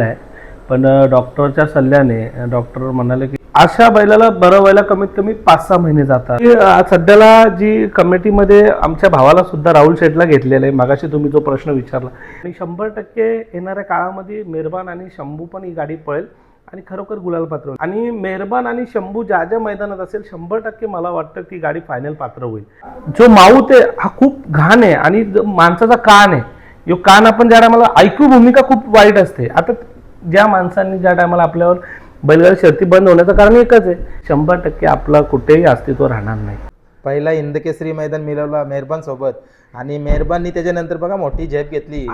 आहे. पण डॉक्टरच्या सल्ल्याने डॉक्टर म्हणाले की अशा बैलाला बरं व्हायला कमीत कमी 5-6 महिने जातात. सध्याला जी कमिटीमध्ये आमच्या भावाला सुद्धा राहुल शेठला घेतलेलं आहे. मागाशी तुम्ही जो प्रश्न विचारला आणि 100% येणाऱ्या काळामध्ये मेहरबान आणि शंभू पण ही गाडी पळेल आणि खरोखर गुलाल पात्र होईल. आणि मेहरबान आणि शंभू ज्या ज्या मैदानात असेल 100% मला वाटतं ती गाडी फायनल पात्र होईल. जो माऊत आहे हा खूप घाण आहे आणि माणसाचा कान आहे. यो कान आपण ज्या टायमाला ऐकू भूमिका खूप वाईट असते. आता ज्या माणसांनी ज्या टायमाला आपल्यावर बैलगाडी शर्ती बंद होण्याचं कारण एकच आहे, 100% आपला कुठेही अस्तित्व राहणार नाही. पहिला हिंदकेसरी मैदान मिळवला मेहरबान सोबत आणि मेहरबाननी त्याच्यानंतर बघा मोठी झेप घेतली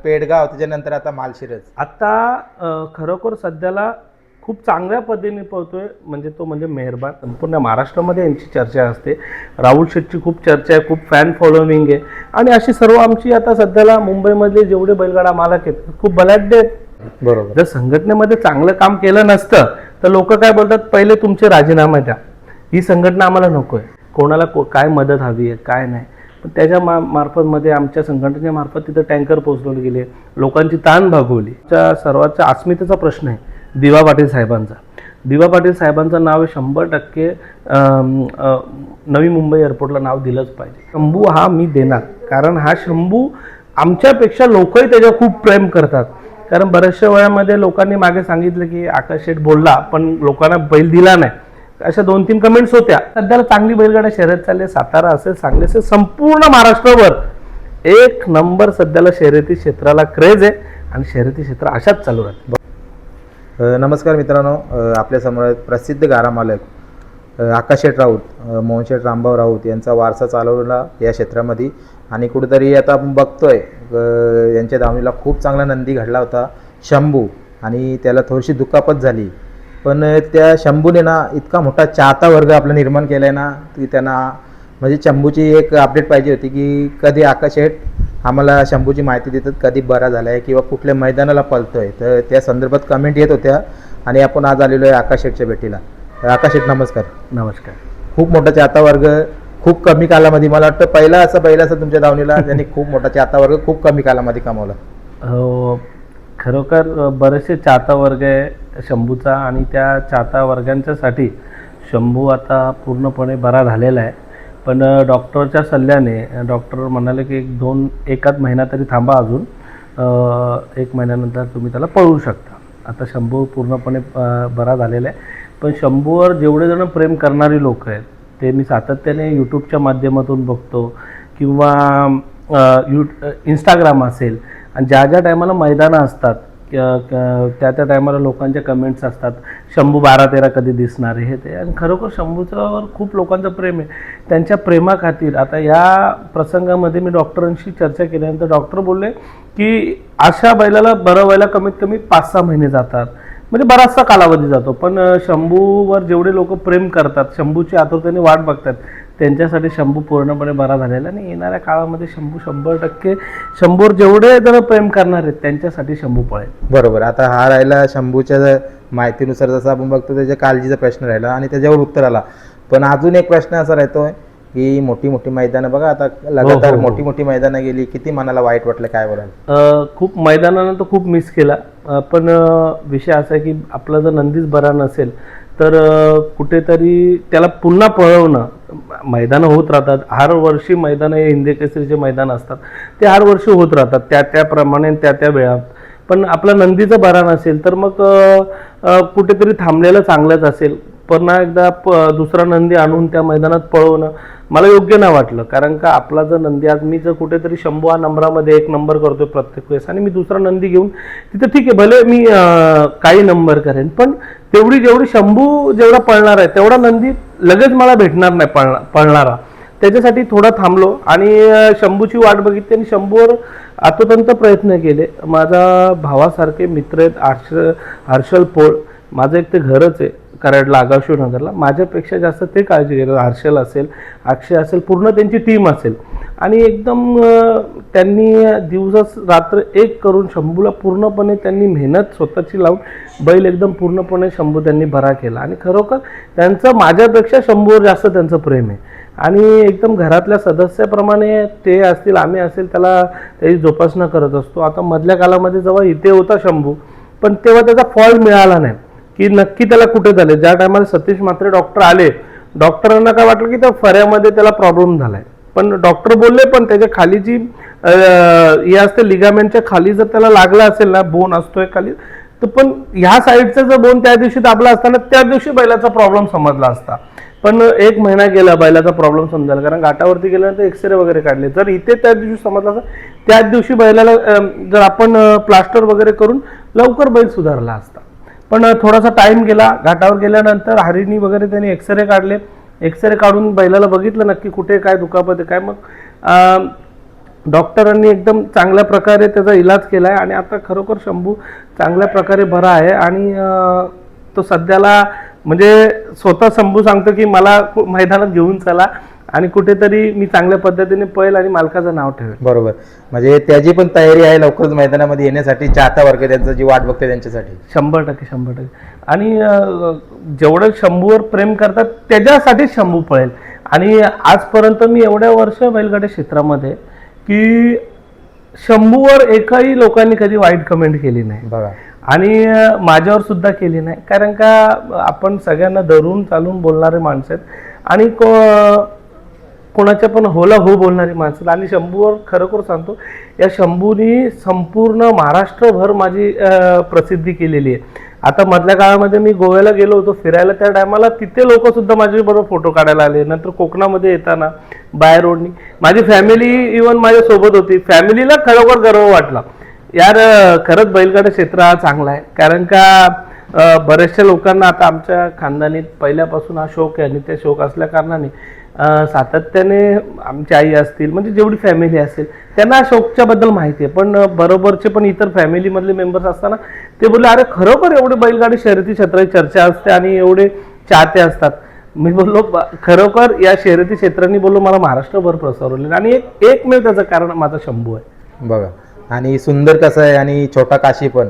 पेडगाव, त्याच्यानंतर आता मालशिरस. आता खरोखर सध्याला खूप चांगल्या पद्धतीने पळतोय म्हणजे मेहरबान. संपूर्ण महाराष्ट्रामध्ये यांची चर्चा असते. राहुल शेठची खूप चर्चा आहे, खूप फॅन फॉलोविंग आहे आणि अशी सर्व आमची आता सध्याला मुंबईमधले जेवढे बैलगाडा मालक आहेत खूप बलाढ्य आहेत. बरोबर. जर संघटनेमध्ये चांगलं काम केलं नसतं तर लोक काय बोलतात, पहिले तुमचे राजीनामे द्या, ही संघटना आम्हाला नकोय, कोणाला काय मदत हवी आहे काय नाही. पण त्याच्या मार्फत मध्ये आमच्या संघटनेच्या मार्फत तिथं टँकर पोहोचवले गेले, लोकांची ताण भागवली. त्या सर्वांचा अस्मितेचा प्रश्न आहे दिवा पाटील साहेबांचा. दिवा पाटील साहेबांचं नाव 100% नवी मुंबई एअरपोर्टला नाव दिलंच पाहिजे. शंभू हा मी देणार, कारण हा शंभू आमच्यापेक्षा लोकही त्याच्यावर खूप प्रेम करतात. कारण बऱ्याचशा वेळामध्ये लोकांनी मागे सांगितलं की आकाश शेठ बोलला पण लोकांना बैल दिला नाही, अशा 2-3 कमेंट्स होत्या. सध्याला चांगली बैलगाड्या शर्यत चालली, सातारा असेल, सांगली असेल, संपूर्ण महाराष्ट्रभर एक नंबर सध्याला शर्यती क्षेत्राला क्रेज आहे आणि शर्यती क्षेत्र अशाच चालू राहते. नमस्कार मित्रांनो, आपल्यासमोर प्रसिद्ध गाडा मालक आकाश शेठ राऊत, मोहन शेठ रामभाऊ राऊत यांचा वारसा चालवला या क्षेत्रामध्ये. आणि कुठेतरी आता आपण बघतोय यांच्या दावणीला खूप चांगला नंदी घडला होता शंभू, आणि त्याला थोडीशी दुखापत झाली. पण त्या शंभूने ना इतका मोठा चाहता वर्ग आपला निर्माण केला आहे ना, की त्यांना म्हणजे शंभूची एक अपडेट पाहिजे होती की कधी आकाश शेठ आम्हाला शंभूची माहिती देतात, कधी बरा झाला आहे किंवा कुठल्या मैदानाला पळतोय. तर त्या संदर्भात कमेंट येत होत्या आणि आपण आज आलेलो आहे आकाश शेठच्या भेटीला. आकाश शेठ नमस्कार. नमस्कार. खूप मोठा चाहता वर्ग खूप कमी कालामध्ये, मला वाटतं पहिला असं तुमच्या दावणीला त्यांनी खूप मोठा चाहता वर्ग खूप कमी कालामध्ये कमावला. हो, खरोखर बरेचसे चाहता वर्ग आहे शंभूचा आणि त्या चाहता वर्गांच्यासाठी शंभू आता पूर्णपणे बरा झालेला आहे. पण डॉक्टरच्या सल्ल्याने डॉक्टर म्हणाले की एकाच महिना तरी थांबा, अजून 1 महिन्यानंतर तुम्ही त्याला पळवू शकता. आता शंभू पूर्णपणे बरा झालेला आहे. पण शंभूवर जेवढे जण प्रेम करणारी लोक आहेत ते मी सातत्याने यूट्यूबच्या माध्यमातून बघतो किंवा इंस्टाग्राम असेल, आणि ज्या ज्या टायमाला मैदानं असतात त्या टायमाला लोकांच्या कमेंट्स असतात, शंभू 12-13 कधी दिसणार हे ते. आणि खरोखर शंभूच्यावर खूप लोकांचं प्रेम आहे. त्यांच्या प्रेमाखातीर आता या प्रसंगामध्ये मी डॉक्टरांशी चर्चा केल्यानंतर डॉक्टर बोलले की अशा बैलाला बरं व्हायला कमीत कमी 5-6 महिने जातात, म्हणजे बराचसा कालावधी जातो. पण शंभूवर जेवढे लोक प्रेम करतात, शंभूची आतुरतेने वाट बघतात, त्यांच्यासाठी शंभू पूर्णपणे बरा झालेला. आणि येणाऱ्या काळामध्ये शंभू 100% शंभूवर जेवढे जण प्रेम करणार आहेत त्यांच्यासाठी शंभू पळेल. बरोबर. आता हा राहिला शंभूच्या माहितीनुसार, जसं आपण बघतो त्याच्या काळजीचा प्रश्न राहिला आणि त्याच्यावर उत्तर आला. पण अजून एक प्रश्न असा राहतोय की मोठी मैदानं बघा, आता लगातार मोठी मैदानं गेली, किती मनाला वाईट वाटलं, काय बोलाल? खूप मैदानानं तर खूप मिस केला. पण विषय असा आहे की आपला जर नंदीच बरा नसेल तर कुठेतरी त्याला पुन्हा पळवणं. मैदानं होत राहतात, हर वर्षी मैदानं हे हिंदकेसरीचे मैदान असतात, ते हर वर्षी होत राहतात त्याप्रमाणे त्या वेळात. पण आपला नंदीचा बरा नसेल तर मग कुठेतरी थांबलेलं चांगलंच असेल. पुन्हा एकदा दुसरा नंदी आणून त्या मैदानात पळवणं मला योग्य नाही वाटलं. कारण का आपला जर नंदी, आज मी जर कुठेतरी शंभू हा नंबरामध्ये 1 नंबर करतोय प्रत्येक वेळेस आणि मी दुसरा नंदी घेऊन तिथं ठीक आहे, भले मी काही नंबर करेन, पण जेवढी शंभू जेवढा पळणार आहे तेवढा नंदी लगेच मला भेटणार नाही पळणारा. त्याच्यासाठी थोडा थांबलो आणि शंभूची वाट बघितली आणि शंभूवर आतोतंत प्रयत्न केले. माझा भावासारखे मित्र आहेत हर्षल पोळ, माझं एक ते घरच आहे कराडला, आगावशिवनगरला. माझ्यापेक्षा जास्त ते काळजी घेतात. हर्षल असेल, अक्षय असेल, पूर्ण त्यांची टीम असेल. आणि एकदम त्यांनी दिवस रात्र एक करून शंभूला पूर्णपणे त्यांनी मेहनत स्वतःची लावून बैल एकदम पूर्णपणे शंभू त्यांनी बरा केला. आणि खरोखर त्यांचं माझ्यापेक्षा शंभूवर जास्त त्यांचं प्रेम आहे. आणि एकदम घरातल्या सदस्याप्रमाणे ते असतील, आम्ही असेल, त्याला त्याची जोपासना करत असतो. आता मधल्या काळामध्ये जेव्हा इथे होता शंभू, पण तेव्हा त्याचा फॉल्ट मिळाला नाही की नक्की त्याला कुठे झाले. ज्या टायमाला सतीश म्हात्रे डॉक्टर आले, डॉक्टरांना काय वाटलं की त्या फऱ्यामध्ये त्याला प्रॉब्लेम झालाय, पण डॉक्टर बोलले पण त्याच्या खाली जी हे असते लिगामेंटच्या खाली जर त्याला लागला असेल ना, बोन असतोय खाली, तर पण ह्या साईडचा जर बोन त्या दिवशी दाबला असताना त्या दिवशी बैलाचा प्रॉब्लेम समजला असता. पण 1 महिना गेला बैलाचा प्रॉब्लेम समजायला, कारण घाटावरती गेल्यानंतर एक्सरे वगैरे काढले. जर इथे त्या दिवशी समजला असता, त्याच दिवशी बैलाला जर आपण प्लास्टर वगैरे करून लवकर बैल सुधारला असता. पण थोडासा टाइम गेला. घाटावर गेल्यानंतर हरिणी वगैरे त्यांनी एक्सरे काढले. एक्सरे काढून बैलाला बघितलं नक्की कुठे काय दुखापत आहे काय. मग डॉक्टरांनी एकदम चांगल्या प्रकारे त्याचा इलाज केलाय आणि आता खरोखर शंभू चांगल्या प्रकारे बरा आहे. आणि तो सध्याला म्हणजे स्वतः शंभू सांगतो की मला मैदानात घेऊन चला आणि कुठेतरी मी चांगल्या पद्धतीने पळेल आणि मालकाचं नाव ठेवेल. बरोबर, म्हणजे त्याची पण तयारी आहे लवकरच मैदानामध्ये येण्यासाठी. चाहता वर्ग त्यांचा जी वाट बघते त्यांच्यासाठी 100%. आणि जेवढं शंभूवर प्रेम करतात त्याच्यासाठी शंभू पळेल. आणि आजपर्यंत मी एवढ्या वर्ष बैलगाडी क्षेत्रामध्ये की शंभूवर एकही लोकांनी कधी वाईट कमेंट केली नाही बघा, आणि माझ्यावर सुद्धा केली नाही. कारण का आपण सगळ्यांना धरून चालून बोलणारे माणसं आहेत आणि कोणाच्या पण होला हो बोलणारी माणसं. आणि शंभूवर खरोखर सांगतो, या शंभूनी संपूर्ण महाराष्ट्रभर माझी प्रसिद्धी केलेली आहे. आता मधल्या काळामध्ये मी गोव्याला गेलो होतो फिरायला, त्या टायमाला तिथे लोक सुद्धा माझ्याबरोबर फोटो काढायला आले. नंतर कोकणामध्ये येताना बाय रोडनी माझी फॅमिली इव्हन माझ्या सोबत होती. फॅमिलीला खरोखर गर्व वाटला, यार खरंच बैलगाडी क्षेत्र हा चांगला आहे. कारण का बऱ्याचशा लोकांना आता आमच्या खानदानीत पहिल्यापासून हा शौक आहे आणि त्या शौक असल्या कारणाने सातत्याने आमची आई असतील म्हणजे जेवढी फॅमिली असेल त्यांना शौकच्या बद्दल माहिती आहे. पण बरोबरचे पण इतर फॅमिलीमधले मेंबर्स असताना ते बोलले, अरे खरोखर एवढे बैलगाडी शर्यती क्षेत्राची चर्चा असते आणि एवढे चाहते असतात. मी बोललो खरोखर या शर्यती क्षेत्रांनी बोललो मला महाराष्ट्रभर प्रसारवले आणि एकमेव त्याचं कारण माझा शंभू आहे. बघा, आणि सुंदर कसं आहे आणि छोटा काशी पण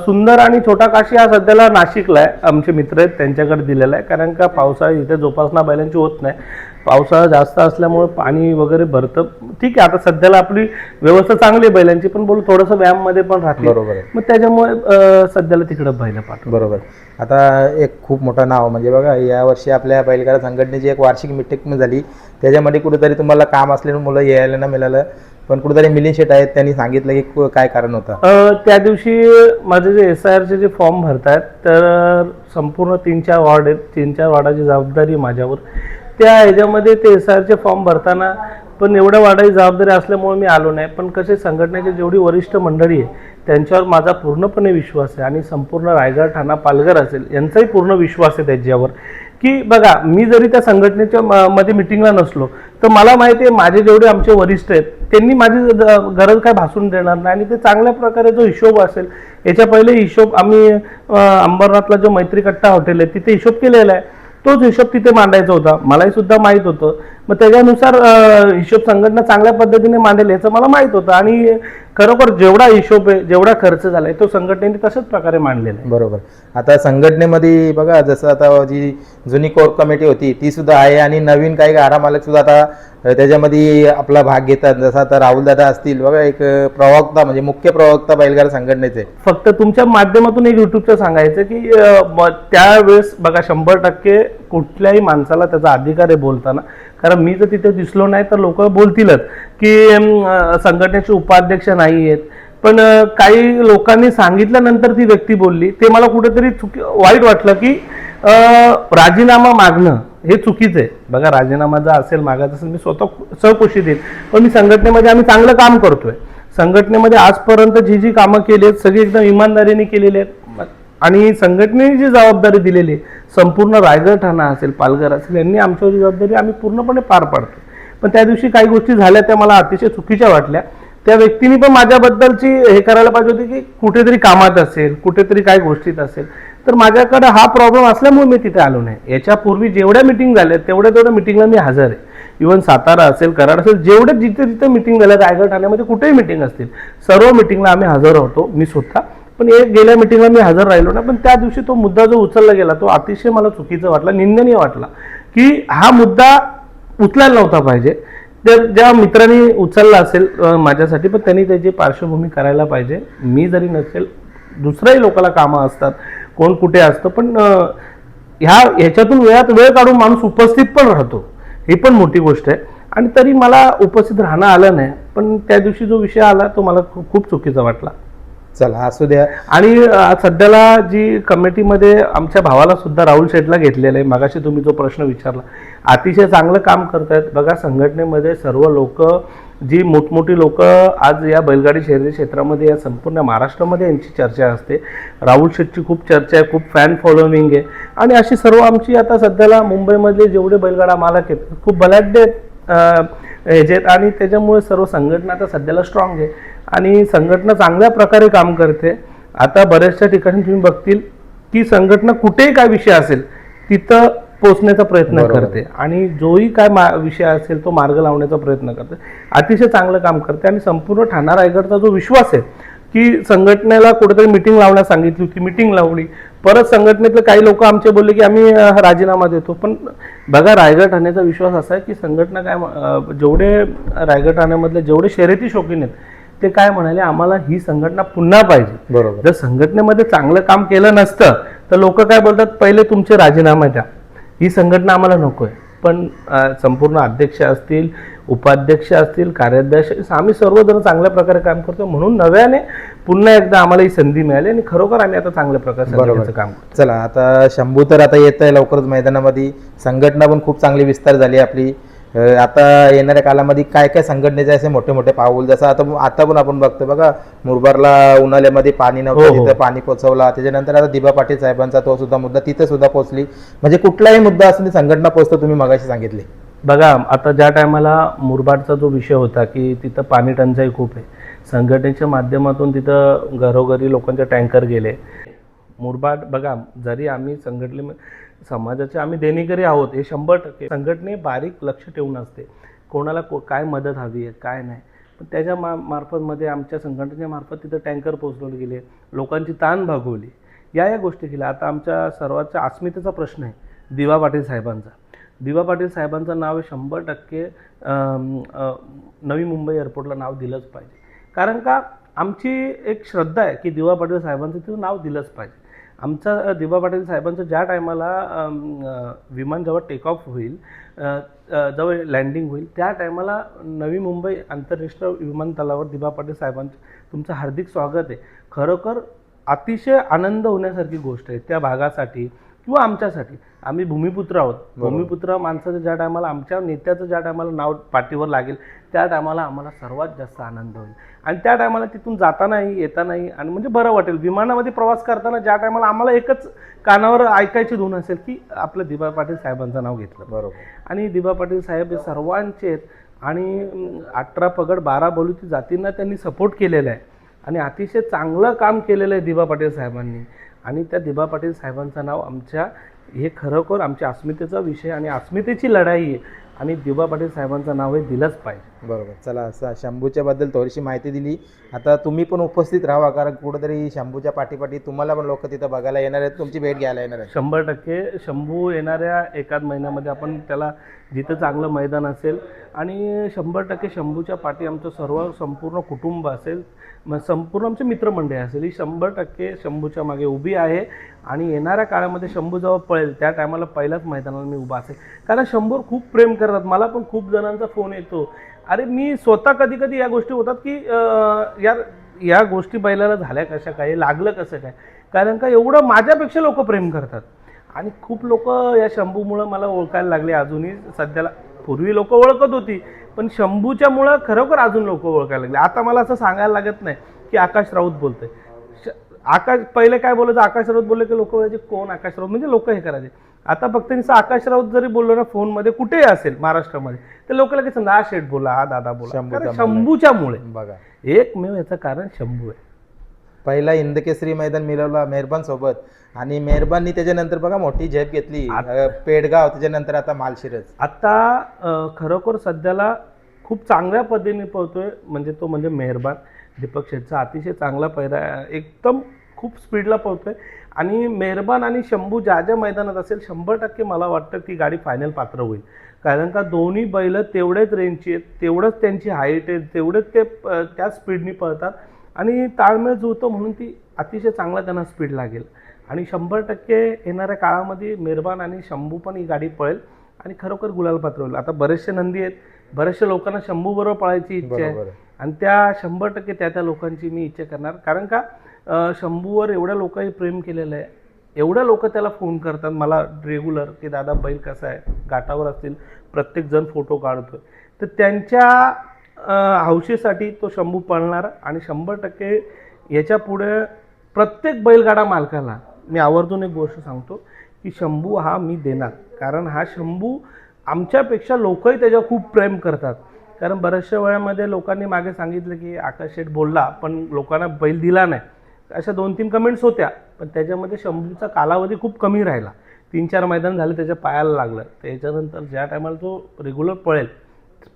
सुंदर आणि छोटा काशी हा सध्याला नाशिकला आहे. आमचे मित्र आहेत त्यांच्याकडे दिलेला आहे. कारण का पावसाळा इथे जोपासना बैलांची होत नाही, पावसाळा जास्त असल्यामुळे पाणी वगैरे भरतं. ठीक आहे, आता सध्याला आपली व्यवस्था चांगली आहे बैलांची, पण बोलू थोडंसं व्यायाम मध्ये पण राहते. बरोबर आहे. मग त्याच्यामुळे सध्याला तिकडे बैल पाठवतो. बरोबर. आता एक खूप मोठं नाव म्हणजे बघा, यावर्षी आपल्या बैलगाडा संघटनेची एक वार्षिक मीटिंग झाली, त्याच्यामध्ये कुठेतरी तुम्हाला काम असल्याने मुलं यायला न मिळालं, पण कुठेतरी मिलिंद शेट आहेत त्यांनी सांगितलं की काय कारण होतं. त्या दिवशी माझे जे SIRचे जे फॉर्म भरतायत तर संपूर्ण 3-4 वॉर्ड आहेत, 3-4 वॉर्डाची जबाबदारी माझ्यावर. त्या ह्याच्यामध्ये ते SIRचे फॉर्म भरताना पण एवढ्या वाढायची जबाबदारी असल्यामुळे मी आलो नाही. पण कसे संघटनेची जेवढी वरिष्ठ मंडळी आहे त्यांच्यावर माझा पूर्णपणे विश्वास आहे आणि संपूर्ण रायगड, ठाणा, पालघर असेल यांचाही पूर्ण विश्वास आहे त्याच्यावर. की बघा, मी जरी त्या संघटनेच्या मध्ये मिटिंगला नसलो तर मला माहिती आहे माझे जेवढे आमचे वरिष्ठ आहेत त्यांनी माझी गरज काय भासून देणार नाही आणि ते चांगल्या प्रकारे जो हिशोब असेल, याच्या पहिले हिशोब आम्ही अंबरनाथला जो मैत्री कट्टा हॉटेल आहे तिथे हिशोब केलेला आहे, तोच हिशोब तिथे मांडायचा होता. मलाही सुद्धा माहीत होतं. मग त्याच्यानुसार हिशोब संघटना चांगल्या पद्धतीने मांडेल याचं मला माहीत होतं आणि खरोखर जेवढा हिशोब आहे, जेवढा खर्च झालाय तो संघटनेने तशाच प्रकारे मांडलेला आहे. बरोबर. आता संघटनेमध्ये बघा, जसं आता जी जुनी कोर कमिटी होती ती सुद्धा आहे आणि नवीन काही गाडा मालक सुद्धा आता त्याच्यामध्ये आपला भाग घेतात. जसं आता राहुल दादा असतील बघा, एक प्रवक्ता म्हणजे मुख्य प्रवक्ता बैलगाडा संघटनेचे. फक्त तुमच्या माध्यमातून एक युट्यूबचं सांगायचं की त्यावेळेस बघा 100% कुठल्याही माणसाला त्याचा अधिकार आहे बोलताना. कारण मी जर तिथे दिसलो नाही तर लोक बोलतीलच की संघटनेचे उपाध्यक्ष नाही आहेत. पण काही लोकांनी सांगितल्यानंतर ती व्यक्ती बोलली, ते मला कुठेतरी वाईट वाटलं की राजीनामा मागणं हे चुकीचं आहे. बघा, राजीनामा जर असेल मागायचं असेल मी स्वतः चौकशी देईन, पण मी संघटनेमध्ये आम्ही चांगलं काम करतोय. संघटनेमध्ये आजपर्यंत जी कामं केली आहेत सगळी एकदम इमानदारीने केलेली आहेत आणि संघटनेने जी जबाबदारी दिलेली आहे संपूर्ण रायगड, ठाणा असेल, पालघर असेल यांनी आमच्यावर जबाबदारी आम्ही पूर्णपणे पार पाडतो. पण त्या दिवशी काही गोष्टी झाल्या त्या मला अतिशय चुकीच्या वाटल्या. त्या व्यक्तीने पण माझ्याबद्दलची हे करायला पाहिजे होती की कुठेतरी कामात असेल, कुठेतरी काही गोष्टीत असेल. तर माझ्याकडे हा प्रॉब्लेम असल्यामुळे मी तिथे आलो नाही. याच्यापूर्वी जेवढ्या मिटिंग झाल्या तेवढ्या मिटिंगला मी हजर आहे. इव्हन सातारा असेल, कराड असेल, जेवढे जिथे मिटिंग झाल्या रायगड, ठाण्यामध्ये कुठेही मिटिंग असतील सर्व मिटिंगला आम्ही हजर होतो, मी स्वतः. पण एक गेल्या मिटिंगला मी हजर राहिलो ना. पण त्या दिवशी तो मुद्दा जो उचलला गेला तो अतिशय मला चुकीचा वाटला, निंदनीय वाटला की हा मुद्दा उचलायला नव्हता पाहिजे. तर ज्या मित्रांनी उचलला असेल माझ्यासाठी, पण त्यांनी त्याची पार्श्वभूमी करायला पाहिजे. मी जरी नसेल दुसऱ्याही लोकांना कामं असतात, कोण कुठे असतं, पण ह्याच्यातून वेळ काढून माणूस उपस्थित पण राहतो, ही पण मोठी गोष्ट आहे. आणि तरी मला उपस्थित राहणं आलं नाही, पण त्या दिवशी जो विषय आला तो मला खूप चुकीचा वाटला. चला असू द्या. आणि सध्याला जी कमिटीमध्ये आमच्या भावाला सुद्धा राहुल शेठला घेतलेलं आहे. मागाशी तुम्ही जो प्रश्न विचारला, अतिशय चांगलं काम करतायत. बघा, संघटनेमध्ये सर्व लोक, जी मोठमोठी लोक आज या बैलगाडी शर्यती क्षेत्रामध्ये, या संपूर्ण महाराष्ट्रामध्ये यांची चर्चा असते. राहुल शेठची खूप चर्चा आहे, खूप फॅन फॉलोविंग आहे. आणि अशी सर्व आमची आता सध्याला मुंबईमधले जेवढे बैलगाडा मालक आहेत खूप बलाढ्य ह्याच्यात, आणि त्याच्यामुळे सर्व संघटना आता सध्याला स्ट्रॉंग आहे आणि संघटना चांगल्या प्रकारे काम करते. आता बऱ्याचशा ठिकाणी तुम्ही बघतील की संघटना कुठेही काय विषय असेल तिथं पोचण्याचा प्रयत्न करते आणि जोही काय विषय असेल तो मार्ग लावण्याचा प्रयत्न करते. अतिशय चांगलं काम करते आणि संपूर्ण ठाणा रायगडचा जो विश्वास आहे की संघटनेला कुठेतरी मिटिंग लावण्यास सांगितली होती, मिटिंग लावली. परत संघटनेतले काही लोक आमचे बोलले की आम्ही राजीनामा देतो. पण बघा, रायगड ठाण्याचा विश्वास असा आहे की संघटना काय, जेवढे रायगड ठाण्यामधले जेवढे शर्यती शौकीन आहेत ते काय म्हणाले, आम्हाला ही संघटना पुन्हा पाहिजे. बरोबर. जर संघटनेमध्ये चांगलं काम केलं नसतं तर लोक काय बोलतात, पहिले तुमचे राजीनामे द्या, ही संघटना आम्हाला नको आहे. पण संपूर्ण अध्यक्ष असतील, उपाध्यक्ष असतील, कार्याध्यक्ष, आम्ही सर्वजण चांगल्या प्रकारे काम करतो. म्हणून नव्याने पुन्हा एकदा आम्हाला ही संधी मिळाली आणि खरोखर आम्ही आता चांगल्या प्रकारे संघटनेचं काम करतो. चला, आता शंभू तर आता येत आहे लवकरच मैदानामध्ये. संघटना पण खूप चांगली विस्तार झाली आपली. आता येणाऱ्या कालामध्ये काय काय संघटनेचे असे मोठे मोठे पाऊल, जसं आता पण आपण बघतो बघा, मुरबाडला उन्हाळ्यामध्ये पाणी नव्हतं, तिथे पाणी पोचवला. त्याच्यानंतर आता दिबा पाटील साहेबांचा तो सुद्धा मुद्दा तिथे सुद्धा पोहोचली. म्हणजे कुठलाही मुद्दा असून ती संघटना पोहोचतो, तुम्ही मगाशी सांगितले. बघा, आता ज्या टायमाला मुरबाडचा जो विषय होता की तिथं पाणी टंचाई खूप आहे, संघटनेच्या माध्यमातून तिथं घरोघरी लोकांचे टँकर गेले. मुरबाड बघा, जरी आम्ही समाजाचे आम्ही देणेकरी आहोत, हे 100% संघटने बारीक लक्ष ठेवून असते, कोणाला काय मदत हवी आहे काय नाही. पण त्याच्या मार्फतमध्ये आमच्या संघटनेच्या मार्फत तिथं टँकर पोचवले गेले, लोकांची ताण भागवली, या गोष्टी केल्या. आता आमच्या सर्वांच्या अस्मितेचा प्रश्न आहे दिवा पाटील साहेबांचा. दिवा पाटील साहेबांचं नाव 100% नवी मुंबई एअरपोर्टला नाव दिलंच पाहिजे. कारण का, आमची एक श्रद्धा आहे की दिवा पाटील साहेबांचं तिथं नाव दिलंच पाहिजे. आमचा दिवा पाटील साहेबांचं ज्या टायमाला विमान जेव्हा टेक ऑफ होईल, जेव्हा लँडिंग होईल, त्या टायमाला नवी मुंबई आंतरराष्ट्रीय विमानतळावर दिवा पाटील साहेबांचं तुमचं हार्दिक स्वागत आहे. खरोखर अतिशय आनंद होण्यासारखी गोष्ट आहे त्या भागासाठी किंवा आमच्यासाठी. आम्ही भूमिपुत्र आहोत. भूमिपुत्र माणसाचं ज्या टायमाला, आमच्या नेत्याचं ज्या टायमाला नाव पाठीवर लागेल त्या टायमाला आम्हाला सर्वात जास्त आनंद होईल. आणि त्या टायमाला तिथून जातानाही येतानाही आणि म्हणजे बरं वाटेल. विमानामध्ये प्रवास करताना ज्या टायमाला आम्हाला एकच कानावर ऐकायची धून असेल की आपलं दिबा पाटील साहेबांचं नाव घेतलं. बरोबर. आणि दिबा पाटील साहेब हे सर्वांचे आहेत आणि 18 पगड 12 बलुती जातींना त्यांनी सपोर्ट केलेला आहे आणि अतिशय चांगलं काम केलेलं आहे दिबा पाटील साहेबांनी. आणि त्या दिबा पाटील साहेबांचं नाव आमच्या, हे खरोखर आमच्या अस्मितेचा विषय आणि अस्मितेची लढाई आहे आणि दिबा पाटील साहेबांचं नाव हे दिलंच पाहिजे. बरोबर. चला, असं शंभूच्या बद्दल थोडीशी माहिती दिली. आता तुम्ही पण उपस्थित राहा, कारण कुठेतरी शंभूच्या पाठीपाठी तुम्हाला पण लोक तिथं बघायला येणार आहेत, तुमची भेट घ्यायला येणार आहेत. 100% शंभू येणाऱ्या एकाच महिन्यामध्ये आपण त्याला जिथं चांगलं मैदान असेल आणि 100% शंभूच्या पाठी आमचं संपूर्ण कुटुंब असेल, संपूर्ण आमचे मित्रमंडळी असेल, ही 100% शंभूच्या मागे उभी आहे. आणि येणाऱ्या काळामध्ये शंभू जेव्हा पळेल त्या टायमाला पहिल्याच मैदानाला मी उभा असेल. कारण शंभूवर खूप प्रेम करतात. मला पण खूप जणांचा फोन येतो, अरे मी स्वतः कधी कधी या गोष्टी होतात की यार या गोष्टी बैलाला झाल्या कशा काय, लागलं कसं काय. कारण का एवढं माझ्यापेक्षा लोक प्रेम करतात आणि खूप लोक या शंभूमुळं मला ओळखायला लागले. अजूनही सध्याला, पूर्वी लोक ओळखत होती पण शंभूच्यामुळं खरोखर अजून लोक ओळखायला लागले. आता मला असं सांगायला लागत नाही की आकाश राऊत बोलतोय. आकाश, पहिले काय बोलायचं, आकाश राऊत बोलले की लोक म्हणजे कोण आकाश राऊत, म्हणजे लोक हे करायचे. आता फक्त नुसतं आकाश राऊत जरी बोललो ना फोनमध्ये, कुठेही असेल महाराष्ट्रामध्ये, तर लोक लगेच हा शेठ बोला, हा दादा बोला. शंभूच्यामुळे बघा, एकमेव याचं कारण शंभू आहे. पहिला हिंदकेसरी मैदान मिळवला मेहरबान सोबत आणि मेहरबाननी त्याच्यानंतर बघा मोठी झेप घेतली पेडगाव, त्याच्यानंतर आता मालशिरस. आता खरोखर सध्याला खूप चांगल्या पद्धतीने पळतोय, म्हणजे मेहरबान दीपक शेठचा अतिशय चांगला पैरा, एकदम खूप स्पीडला पळतोय. आणि मेहरबान आणि शंभू ज्या ज्या मैदानात असेल 100% मला वाटतं ती गाडी फायनल पात्र होईल. कारण का दोन्ही बैल तेवढेच रेंजची आहेत, तेवढंच त्यांची हाईट आहे, तेवढेच ते त्या स्पीडनी पळतात आणि ताळमेळ जुळतो म्हणून ती अतिशय चांगला त्यांना स्पीड लागेल. आणि 100% येणाऱ्या काळामध्ये मेहरबान आणि शंभू पण ही गाडी पळेल आणि खरोखर गुलाल पात्र होईल. आता बरेचसे नंदी आहेत, बऱ्याचशा लोकांना शंभू बरोबर पळायची इच्छा बरोबर आहे आहे. आणि त्या 100% त्या लोकांची मी इच्छा करणार. कारण का शंभूवर एवढ्या लोकांनी प्रेम केलेलं आहे, एवढ्या लोक त्याला फोन करतात मला रेग्युलर की दादा बैल कसा आहे, घाटावर असतील प्रत्येकजण फोटो काढतोय. तर त्यांच्या हौशीसाठी तो शंभू पळणार आणि 100% याच्या पुढे प्रत्येक बैलगाडा मालकाला मी आवर्जून एक गोष्ट सांगतो की शंभू हा मी देणार. कारण हा शंभू आमच्यापेक्षा लोकही त्याच्यावर खूप प्रेम करतात. कारण बऱ्याचशा वेळामध्ये लोकांनी मागे सांगितलं की आकाश शेठ बोलला पण लोकांना बैल दिला नाही, अशा 2-3 कमेंट्स होत्या. पण त्याच्यामध्ये शंभूचा कालावधी खूप कमी राहिला, 3-4 मैदान झाले त्याच्या पायाला लागलं. त्याच्यानंतर ज्या टायमाला तो रेग्युलर पळेल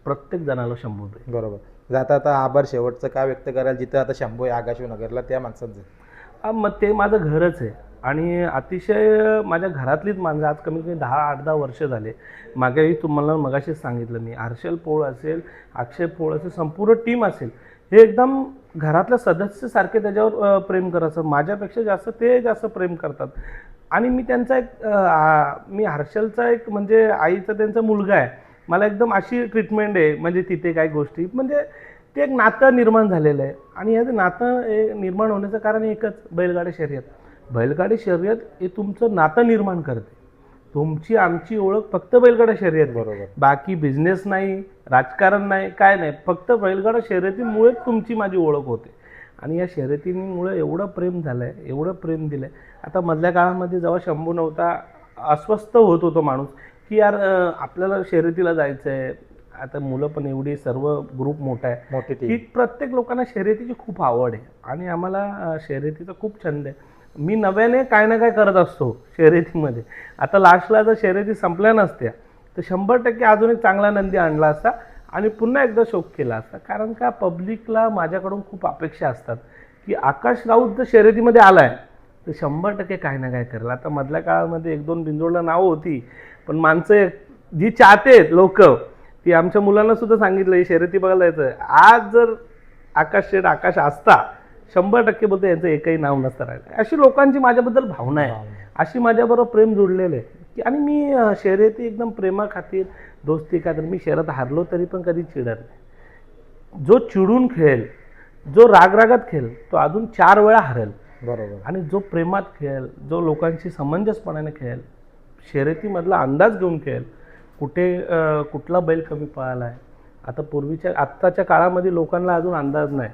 प्रत्येक जणाला शंभू देईल. बरोबर. जाता आता आभार शेवटचं काय व्यक्त कराल जिथं आता शंभू आहे आकाशनगरला त्या माणसांचं? मग ते माझं घरच आहे आणि अतिशय माझ्या घरातलीच माणसं आज कमीत कमी 10-8-10 वर्ष झाले. मागेही तुम्हाला मगाशीच सांगितलं मी, हर्षल पोळ असेल, अक्षय पोळ असेल, संपूर्ण टीम असेल, हे एकदम घरातल्या सदस्यासारखे त्याच्यावर प्रेम करायचं. माझ्यापेक्षा जास्त ते जास्त प्रेम करतात. आणि मी त्यांचा एक मी हर्षलचा एक म्हणजे आईचा त्यांचा मुलगा आहे, मला एकदम अशी ट्रीटमेंट आहे. म्हणजे तिथे काही गोष्टी म्हणजे ते एक नातं निर्माण झालेलं आहे. आणि हे नातं निर्माण होण्याचं कारण एकच, बैलगाडी शर्यत. बैलगाडी शर्यत हे तुमचं नातं निर्माण करते. तुमची आमची ओळख फक्त बैलगाडा शर्यत. बरोबर. बाकी बिझनेस नाही, राजकारण नाही, काय नाही, फक्त बैलगाडा शर्यतीमुळेच तुमची माझी ओळख होते. आणि या शर्यतीमुळे एवढं प्रेम झालं आहे, एवढं प्रेम दिलं आहे. आता मधल्या काळामध्ये जेव्हा शंभू नव्हता, अस्वस्थ होत होतो माणूस की यार आपल्याला शर्यतीला जायचं आहे. आता मुलं पण एवढी, सर्व ग्रुप मोठा आहे मोठी की टीम. प्रत्येक लोकांना शर्यतीची खूप आवड आहे आणि आम्हाला शर्यतीचा खूप छंद आहे. मी नव्याने काय ना काय करत असतो शर्यतीमध्ये. आता लास्टला जर शर्यती संपल्या नसत्या तर 100% अजून एक चांगला नंदी आणला असता आणि पुन्हा एकदा शौक केला असता. कारण का पब्लिकला माझ्याकडून खूप अपेक्षा असतात की आकाश राऊत जर शर्यतीमध्ये आला आहे तर 100% काय ना काय करेल. आता मधल्या काळामध्ये 1-2 बिंजोडला नावं होती, पण माणसं जी चाहते आहेत लोक, ती आमच्या मुलांना सुद्धा सांगितलं ही शर्यती बघायला जायचं. आज जर आकाश असता 100% बोलतो यांचं एकही नाव नसतं राहिलं. अशी लोकांची माझ्याबद्दल भावना आहे, अशी माझ्याबरोबर प्रेम जुडलेलं आहे की. आणि मी शर्यती एकदम प्रेमा खातीर, दोस्ती खातीर. मी शर्यत हारलो तरी पण कधी चिडत नाही. जो चिडून खेळेल, जो रागरागात खेळेल, तो अजून 4 वेळा हरेल. बरोबर. आणि जो प्रेमात खेळेल, जो लोकांशी समंजसपणाने खेळेल, शर्यतीमधला अंदाज घेऊन खेळेल, कुठला बैल कमी पळाला आहे. आता आत्ताच्या काळामध्ये लोकांना अजून अंदाज नाही.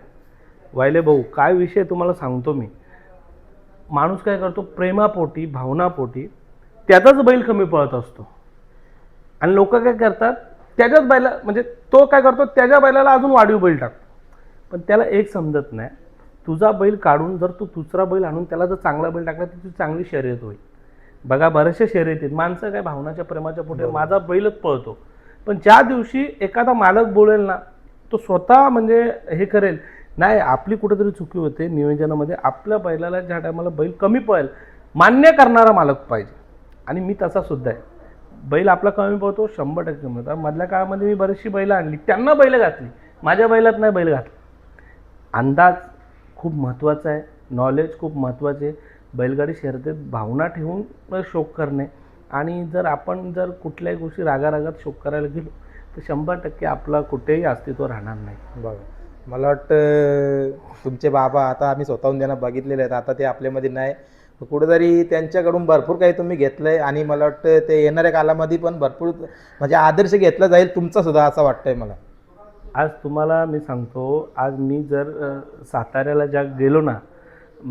वायले भाऊ काय विषय तुम्हाला सांगतो मी. माणूस काय करतो, प्रेमापोटी, भावनापोटी त्याचाच बैल कमी पळत असतो आणि लोक काय करतात, त्याच्याच बैला म्हणजे तो काय करतो, त्याच्या बैलाला अजून वाढीव बैल टाकतो. पण त्याला एक समजत नाही, तुझा बैल काढून जर तू दुसरा बैल आणून त्याला जर चांगला बैल टाकला तर तुझी चांगली शर्यत होईल. बघा बऱ्याचशा शर्यतीत माणसं काय भावनाच्या प्रेमाच्या पोटी माझा बैलच पळतो. पण ज्या दिवशी एखादा मालक बोलेल ना, तो स्वतः म्हणजे हे करेल, नाही आपली कुठेतरी चुकी होते नियोजनामध्ये, आपल्या बैलाला ज्या टायमाला बैल कमी पळेल मान्य करणारा मालक पाहिजे. आणि मी तसा सुद्धा आहे. बैल आपला कमी पळतो 100% मिळतो. मधल्या काळामध्ये मी बरीचशी बैलं आणली, त्यांना बैल घातली, माझ्या बैलात नाही बैल घातला. अंदाज खूप महत्त्वाचा आहे, नॉलेज खूप महत्त्वाचे आहे. बैलगाडी शर्यतीत भावना ठेवून शौक करणे. आणि जर आपण कुठल्याही गोष्टी रागारागात शौक करायला गेलो तर 100% आपला कुठेही अस्तित्व राहणार नाही. बघा, मला वाटतं तुमचे बाबा आता आम्ही स्वतःहून त्यांना बघितलेले आहेत, आता ते आपल्यामध्ये नाही. कुठेतरी त्यांच्याकडून भरपूर काही तुम्ही घेतलं आहे आणि मला वाटतं ते येणाऱ्या कालामध्ये पण भरपूर म्हणजे आदर्श घेतला जाईल तुमचा सुद्धा, असं वाटतंय मला. आज तुम्हाला मी सांगतो, आज मी जर साताऱ्याला ज्या गेलो ना,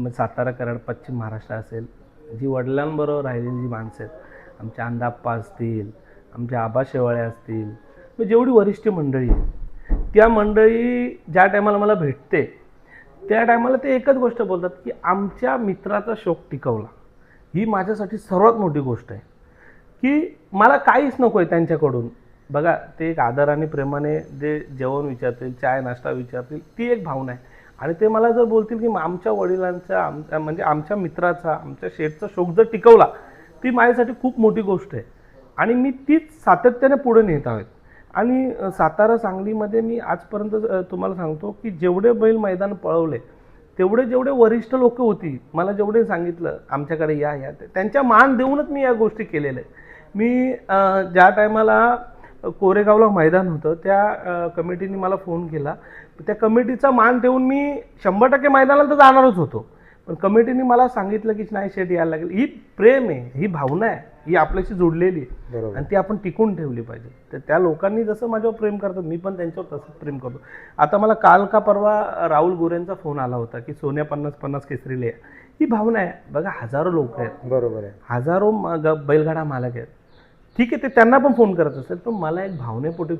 सातारा, कराड, पश्चिम महाराष्ट्र असेल, जी वडिलांबरोबर राहिलेली जी माणसं आहेत, आमच्या अंधाप्पा असतील, आमच्या आबा शेवाळे असतील, म्हणजे जेवढी वरिष्ठ मंडळी आहे, त्या मंडळी ज्या टायमाला मला भेटते त्या टायमाला ते एकच गोष्ट बोलतात की आमच्या मित्राचा शौक टिकवला. ही माझ्यासाठी सर्वात मोठी गोष्ट आहे की मला काहीच नको आहे त्यांच्याकडून. बघा, ते एक आदर आणि प्रेमाने जे जेवण विचारतील, चाय नाश्ता विचारतील, ती एक भावना आहे. आणि ते मला जर बोलतील की आमच्या वडिलांचा, म्हणजे आमच्या मित्राचा, आमच्या शेठचा शौक जर टिकवला, ती माझ्यासाठी खूप मोठी गोष्ट आहे. आणि मी तीच सातत्याने पुढे नेत आहोत. आणि सातारा, सांगलीमध्ये मी आजपर्यंत तुम्हाला सांगतो की जेवढे बैल मैदान पळवले तेवढे जेवढे वरिष्ठ लोक होती, मला जेवढे सांगितलं आमच्याकडे या त्यांच्या मान देऊनच मी या गोष्टी केलेल्या आहेत. मी ज्या टायमाला कोरेगावला मैदान होतं त्या कमिटीने मला फोन केला. त्या कमिटीचा मान ठेवून मी 100% मैदानाला तर जाणारच होतो, पण कमिटीने मला सांगितलं की नाही शेट यायला लागेल. ही प्रेम आहे, ही भावना आहे, ही आपल्याशी जोडलेली आहे बरोबर. आणि ती आपण टिकून ठेवली पाहिजे. तर त्या लोकांनी जसं माझ्यावर प्रेम करतात मी पण त्यांच्यावर तसंच प्रेम करतो. आता मला काल का परवा राहुल गोरेंचा फोन आला होता की सोन्या 50-50 केसरीला या. ही भावना आहे. बघा हजारो लोक आहेत, बरोबर आहे. हजारो बैलगाडा मालक आहेत. ठीक आहे, ते त्यांना पण फोन करत असेल, पण मला एक भावनेपोटी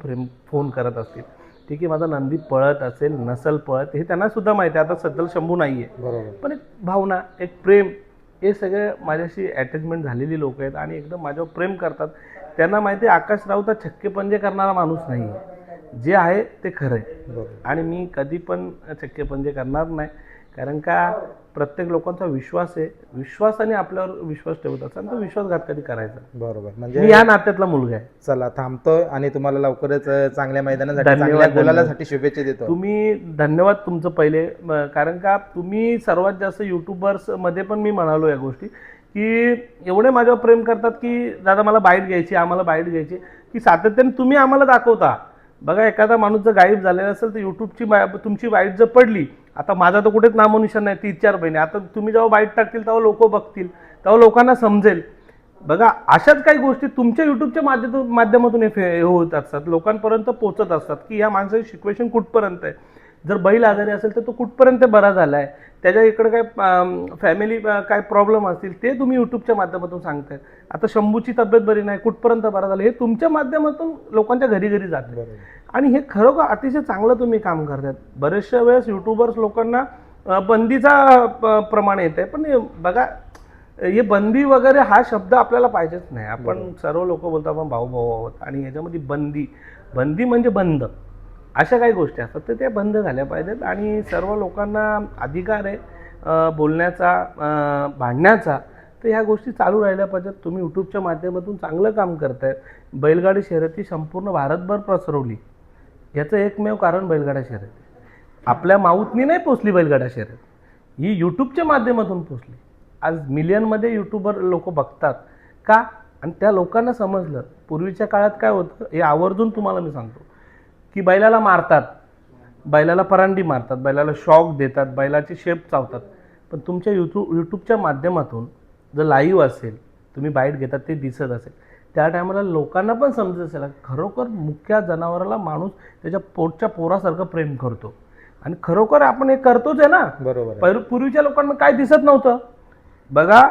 फोन करत असतील. ठीक आहे, माझा नंदी पळत असेल नसल पळत हे त्यांना सुद्धा माहिती आहे. आता सध्याला शंभू नाही आहे, बरोबर. पण एक भावना, एक प्रेम, हे सगळे माझ्याशी अटॅचमेंट झालेली लोक आहेत आणि एकदम माझ्यावर प्रेम करतात. त्यांना माहिती आहे आकाश राऊत हा छक्के पंजे करणारा माणूस नाही आहे. जे आहे ते खरं आहे बरोबर. आणि मी कधी पण छक्के पंजे करणार नाही. कारण का प्रत्येक लोकांचा विश्वास आहे, विश्वासाने आपल्यावर विश्वास ठेवत असतात, तो विश्वासघात कधी करायचा. बरोबर. मी म्हणजे या नात्यातला मुलगा आहे. चला थांबतोय आणि तुम्हाला लवकरच चांगल्या मैदानासाठी धन्यवाद, चांगल्या गुलालासाठी शुभेच्छा देतो. तुम्ही धन्यवाद तुमचं पहिले. कारण का तुम्ही सर्वात जास्त युट्यूबर्स मध्ये पण मी म्हणालो या गोष्टी की एवढे माझ्यावर प्रेम करतात की दादा मला बाईट घ्यायची, आम्हाला बाईट घ्यायची, की सातत्याने तुम्ही आम्हाला दाखवता. बघा एखादा माणूस जर गायब झालेला असेल तर युट्यूबची तुमची बाईट जर पडली, आता माझा तर कुठेच नामोनिशाण नाही, 3-4 महिने, आता तुम्ही जेव्हा बाईट टाकतील तेव्हा लोक बघतील, तेव्हा लोकांना समजेल. बघा अशाच काही गोष्टी तुमच्या युट्यूबच्या माध्यमातून हे होत असतात, लोकांपर्यंत पोहोचत असतात की या माणसाची सिच्युएशन कुठपर्यंत आहे. जर बैल आजारी असेल तर तो कुठपर्यंत बरा झाला आहे, त्याच्या इकडे काय फॅमिली काय प्रॉब्लेम असतील ते तुम्ही युट्यूबच्या माध्यमातून सांगताय. आता शंभूची तब्येत बरी नाही, कुठपर्यंत बरा झालं, हे तुमच्या माध्यमातून लोकांच्या घरी घरी जाते. आणि हे खरोखर अतिशय चांगलं तुम्ही काम करतात. बरेचशा वेळेस युट्यूबर्स लोकांना बंदीचा प्रमाण येत आहे, पण बघा हे बंदी वगैरे हा शब्द आपल्याला पाहिजेच नाही. आपण सर्व लोक बोलतो आपण भाऊ भाऊ आहोत आणि याच्यामध्ये बंदी म्हणजे बंद, अशा काही गोष्टी असतात तर त्या बंद झाल्या पाहिजेत. आणि सर्व लोकांना अधिकार आहे बोलण्याचा, भांडण्याचा, तर ह्या गोष्टी चालू राहिल्या पाहिजेत. तुम्ही यूट्यूबच्या माध्यमातून चांगलं काम करताय. बैलगाडी शर्यती संपूर्ण भारतभर पसरवली, याचं एकमेव कारण बैलगाडा शर्यत. आपल्या माऊथनी नाही पोचली बैलगाडा शर्यत, ही यूट्यूबच्या माध्यमातून पोचली. आज मिलियनमध्ये यूट्यूबर लोक बघतात का, आणि त्या लोकांना समजलं. पूर्वीच्या काळात काय होतं हे आवर्जून तुम्हाला मी सांगतो की बैलाला मारतात, बैलाला परांडी मारतात, बैलाला शॉक देतात, बैलाची शेप चावतात. पण तुमच्या यूट्यूबच्या माध्यमातून जर लाईव्ह असेल, तुम्ही बाईट घेतात ते दिसत असेल, त्या टायमाला लोकांना पण समजत असेल खरोखर मुख्य जनावराला माणूस त्याच्या पोटच्या पोरासारखं प्रेम करतो. आणि खरोखर आपण हे करतोच आहे ना. बरोबर. पूर्वीच्या लोकांना काय दिसत नव्हतं. बघा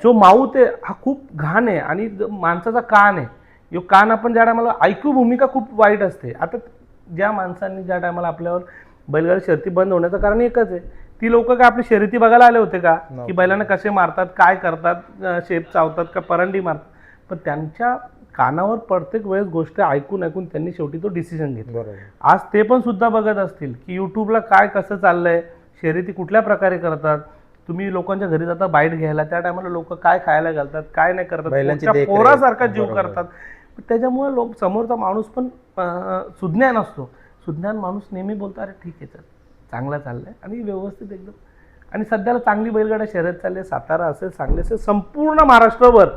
जो माऊथ आहे हा खूप घाण आहे आणि माणसाचा कान आहे, यो कान आपण ज्या टायमाला ऐकू भूमिका खूप वाईट असते. आता ज्या माणसांनी ज्या टायमाला आपल्यावर बैलगाडी शर्यती बंद होण्याचं कारण एकच आहे, ती लोक काय आपली शर्यती बघायला आले होते का, की बैलांना कसे मारतात, काय करतात, शेप चावतात का परांडी मारतात. पण त्यांच्या कानावर प्रत्येक वेळेस गोष्ट ऐकून त्यांनी शेवटी तो डिसिजन घेतला. आज ते पण सुद्धा बघत असतील की यूट्यूबला काय कसं चाललंय, शर्यती कुठल्या प्रकारे करतात. तुम्ही लोकांच्या घरी जाता बाईट घ्यायला, त्या टायमाला लोक काय खायला घालतात, काय नाही करतात, पोरासारखा जीव करतात. त्याच्यामुळे लोक समोरचा माणूस पण सुज्ञान असतो. सुज्ञान माणूस नेहमी बोलतो अरे ठीक आहे चल चांगला चाललाय आणि व्यवस्थित एकदम. आणि सध्याला चांगली बैलगाडा शर्यत चालली आहे. सातारा असेल, सांगली असेल, संपूर्ण महाराष्ट्रभर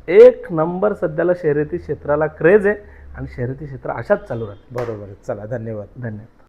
एक नंबर सध्याला शर्यती क्षेत्राला क्रेज आहे आणि शर्यती क्षेत्र अशाच चालू राहते. बरोबर. चला धन्यवाद.